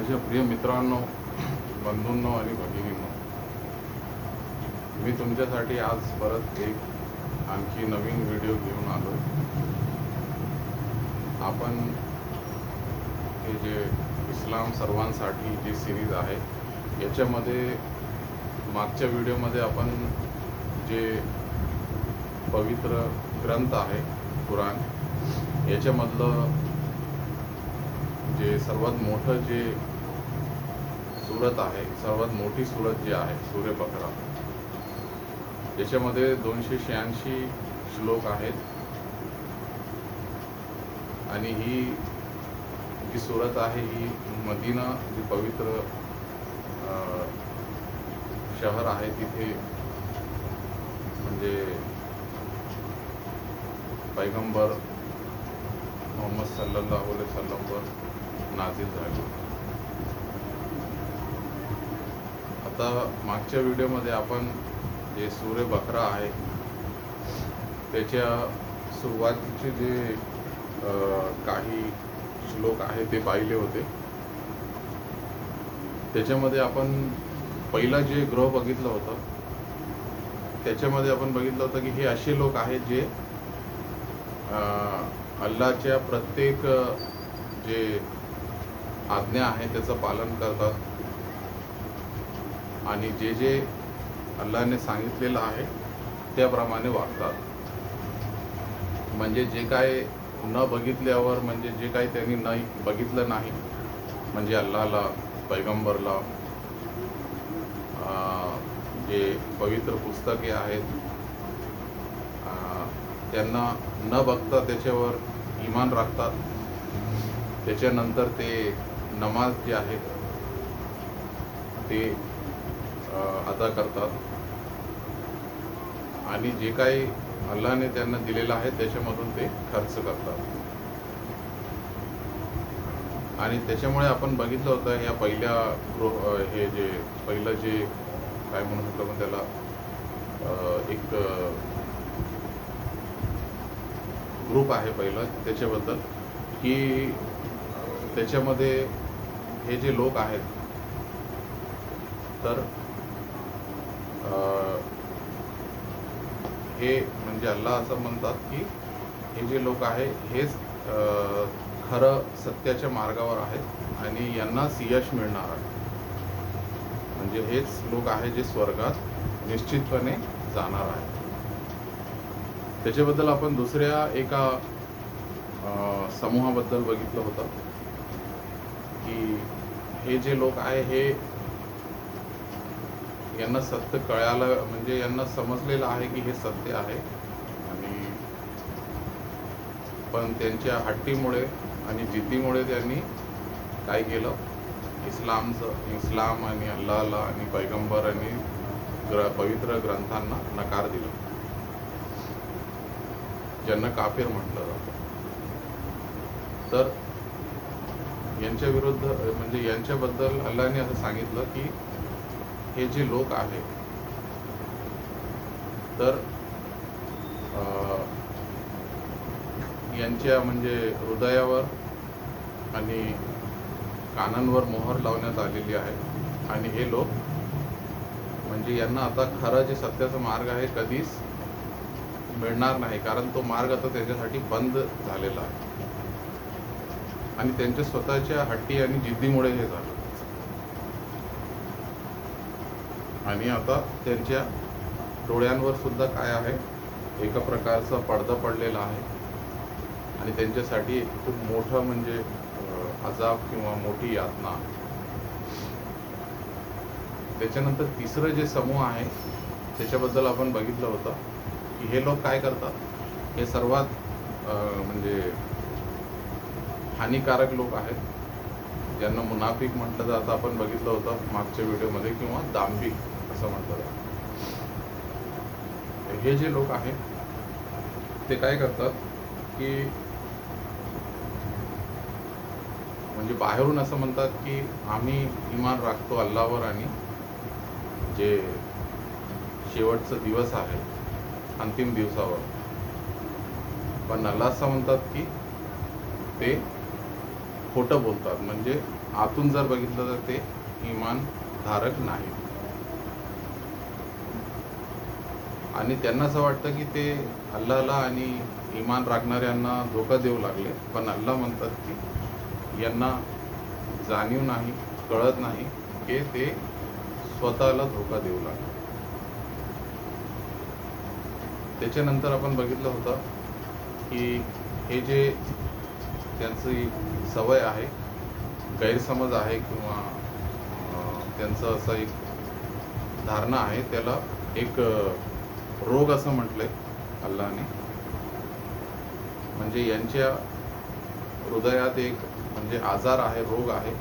माझ्या प्रिय मित्रांनो, बंधूंनो आणि भगिनींनो, मी तुमच्यासाठी आज परत एक आणखी नवीन व्हिडिओ घेऊन आलो. आपण हे जे इस्लाम सर्वांसाठी जी सिरीज आहे याच्यामध्ये मागच्या व्हिडिओमध्ये आपण जे पवित्र ग्रंथ आहे कुराण याच्यामधलं जे सर्वात मोठं जे सूरत आहे, सर्वात मोठी सूरत जी आहे सूर्य बकरा, याच्यामध्ये 286 श्लोक आहेत. आणि ही जी सूरत आहे ही मदीना जी पवित्र शहर आहे तिथे म्हणजे पैगंबर मोहम्मद सल्लल्लाहु अलैहि वसल्लमवर नाझिल झाली. आता मागच्या व्हिडिओमध्ये आपण जे सूर्य बकरा आहे त्याच्या सुरुवातीचे जे काही श्लोक आहे ते पाहिले होते. त्याच्यामध्ये आपण पहिला जे ग्रह बघितलं होतं त्याच्यामध्ये आपण बघितलं होतं की हे असे लोक आहेत जे अल्लाहच्या प्रत्येक जे आज्ञा आहे त्याचं पालन करतात आणि जे जे अल्लाहने सांगितलेलं आहे त्याप्रमाणे वागतात. म्हणजे जे काय न बघितल्यावर, म्हणजे जे काही त्यांनी नाही बघितलं नाही, म्हणजे अल्लाहला, पैगंबरला, जे पवित्र पुस्तके आहेत त्यांना न बघता त्याच्यावर ईमान राखतात. त्याच्यानंतर ते नमाज जे आहे ते अदा करतात आणि जे काही अल्लाहने त्यांना दिलेलं आहे त्याच्यामधून ते खर्च करतात. आणि त्याच्यामुळे आपण बघितलं होतं या पहिल्या हे जे पहिलं जे काय म्हणू शकतो आपण त्याला एक ग्रुप आहे पहिलं त्याच्याबद्दल की त्याच्यामध्ये हे जे लोक आहेत तर हे म्हणजे अल्लाह असं म्हणतात की हे जे लोक आहे हेच खरं सत्याच्या मार्गावर आहेत आणि यांनाच यश मिळणार आहे. म्हणजे हेच लोक आहे जे स्वर्गात निश्चितपणे जाणार आहे. त्याच्याबद्दल आपण दुसऱ्या एका समूहाबद्दल बघितलं होतं की हे जे लोक आहे हे यांना सत्य कळालं, म्हणजे यांना समजलेलं आहे की हे सत्य आहे आणि पण त्यांच्या हट्टीमुळे आणि जिद्दीमुळे त्यांनी काय केलं, इस्लाम आणि अल्लाहला आणि पैगंबर आणि पवित्र ग्रंथांना नकार दिला, ज्यांना काफिर म्हटलं जातं. तर यांच्या विरुद्ध म्हणजे यांच्याबद्दल अल्लाहने असं सांगितलं की हे जे लोक आहे तर यांच्या म्हणजे हृदयावर आणि कानांवर मोहर लावण्यात आलेली आहे आणि हे लोक म्हणजे यांना आता खरं जे सत्याचा मार्ग आहे कधीच मिळणार नाही, कारण तो मार्ग आता त्यांच्यासाठी बंद झालेला आहे आणि त्यांच्या स्वतःच्या हट्टी आणि जिद्दीमुळे हे झालं. आणि आता त्यांच्या डोळ्यांवर सुद्धा काय आहे, एका प्रकारचा पडदा पडलेला आहे आणि त्यांच्यासाठी खूप मोठं म्हणजे अजाब किंवा मोठी यातना. त्याच्यानंतर तिसरं जे समूह आहे त्याच्याबद्दल आपण बघितलं होतं की हे लोक काय करतात, हे सर्वात म्हणजे हानिकारक लोक आहेत, ज्यांना मुनाफिक म्हटलं जातं. आपण बघितलं होतं मागच्या व्हिडिओमध्ये, किंवा दांभिक असं म्हटलं जातं. हे जे लोक आहेत ते काय करतात की म्हणजे बाहेरून असं म्हणतात की आम्ही इमान राखतो अल्लाहवर आणि जे शेवटचा दिवस आहे अंतिम दिवसावर, पण अल्लाह असं म्हणतात की ते खोटं बोलतात. म्हणजे आतून जर बघितलं तर ते इमान धारक नाही. आणि त्यांना असं वाटतं की ते अल्लाहला आणि इमान राखणाऱ्यांना धोका देऊ लागले, पण अल्लाह म्हणतात की यांना जाणीव नाही, कळत नाही की ते स्वतःला धोका देऊ लागले. त्याच्यानंतर आपण बघितलं होतं की हे जे त्यांची सवय आहे, गैरसमज आहे किंवा त्यांचं असं एक धारणा आहे, त्याला एक रोग असं म्हटलंय अल्लाहने. म्हणजे यांच्या हृदयात एक म्हणजे आजार आहे, रोग आहे,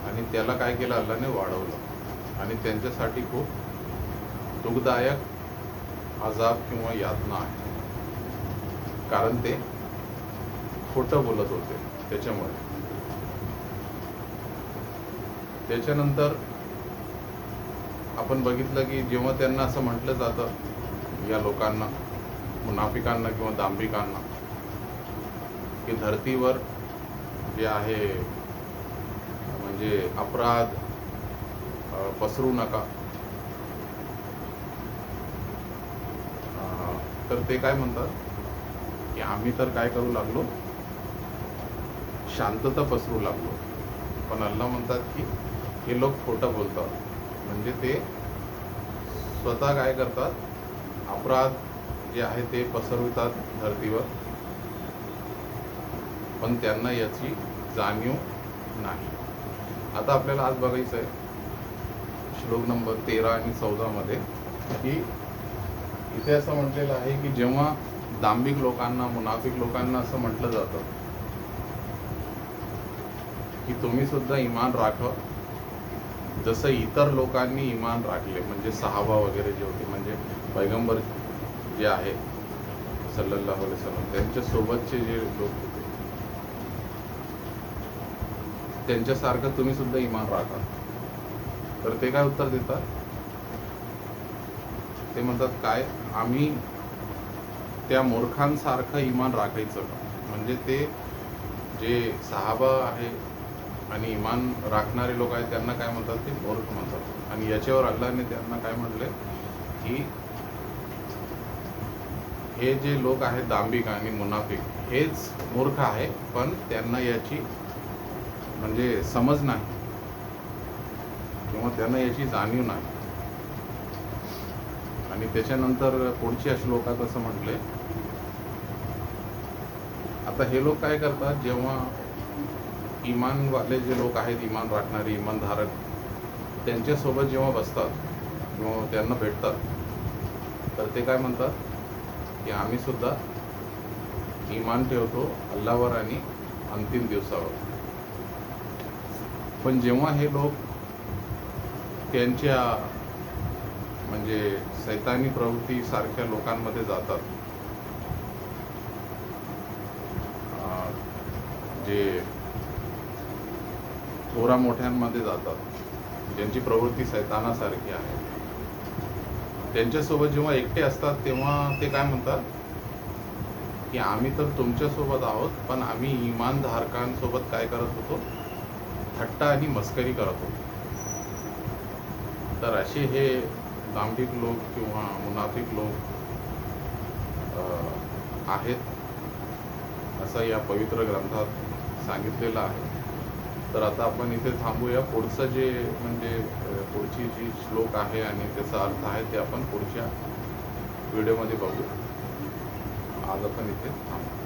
आणि त्याला काय केलं अल्लाहने वाढवलं. आणि त्यांच्यासाठी खूप दुःखदायक आजाब किंवा यातना आहे, कारण ते खोटं बोलत होते त्याच्यामुळे. त्याच्यानंतर आपण बघितलं की जेव्हा त्यांना असं म्हटलं जातं या लोकांना, मुनाफिकांना किंवा दांभिकांना, की धर्तीवर जे आहे म्हणजे अपराध पसरू नका, तर ते काय म्हणतात की आम्ही तर काय करू लागलो, शांतता पसरू लागलो. पण अल्लाह म्हणतात की हे लोक खोटं बोलतात. म्हणजे ते स्वतः काय करतात, अपराध जे आहे ते पसरवितात धर्तीवर, पण त्यांना याची जाणीव नाही. आता आपल्याला आज बघायचं आहे श्लोक नंबर 13 आणि 14 मध्ये, की इथे असं म्हटलेलं आहे की जेव्हा दांभिक लोकांना, मुनाफिक लोकांना असं म्हटलं जातं की तुम्ही सुद्धा इमान राखा जसं इतर लोकांनी इमान राखले, म्हणजे सहाबा वगैरे जे होते, म्हणजे पैगंबर जे आहे सल्लल्लाहु अलैहि वसल्लम, त्यांच्या सोबतचे जे लोक होते त्यांच्यासारखं तुम्ही सुद्धा इमान राखा. तर ते काय उत्तर देतात, ते म्हणतात काय, आम्ही त्या मूर्खांसारखं इमान राखायचं का? म्हणजे ते जे सहाबा आहे आणि इमान राखणारे लोक आहेत त्यांना काय म्हणतात, ते मूर्ख म्हणतात. आणि याच्यावर अल्लाहने त्यांना काय म्हटले की हे जे लोक आहेत दांभिक आणि मुनाफिक, हेच मूर्ख आहे, पण त्यांना याची म्हणजे समज नाही किंवा त्यांना याची जाणीव नाही. आणि त्याच्यानंतर पुढच्या श्लोकात असं म्हटले, आता हे लोक काय करतात, जेव्हा इमानवाले जे लोक आहेत, इमान राखणारे, इमानधारक, त्यांच्यासोबत जेव्हा बसतात किंवा त्यांना भेटतात, तर ते काय म्हणतात की आम्ही सुद्धा इमान ठेवतो अल्लाहवर आणि अंतिम दिवसावर. पण जेव्हा हे लोक त्यांच्या म्हणजे शैतानी प्रवृत्ती सारख्या लोकांमध्ये जातात, जे थोरा मोठ्यांमध्ये जातात, ज्यांची प्रवृत्ती शैतानासारखी आहे, त्यांच्यासोबत जेव्हा एकटे असतात तेव्हा ते काय म्हणतात की आम्ही तर तुमच्यासोबत आहोत, पण आम्ही इमानधारकांसोबत काय करत होतो, थट्टा आणि मस्करी करत होतो. तर असे हे दांभिक लोक किंवा मुनाफिक लोक आहेत, असं या पवित्र ग्रंथात सांगितलेलं आहे. तर आता आपण इथे थांबूया. पुढचं जे म्हणजे पुढची जी श्लोक आहे आणि त्याचा अर्थ आहे ते आपण पुढच्या व्हिडिओमध्ये बघू. आज आपण इथे थांबू.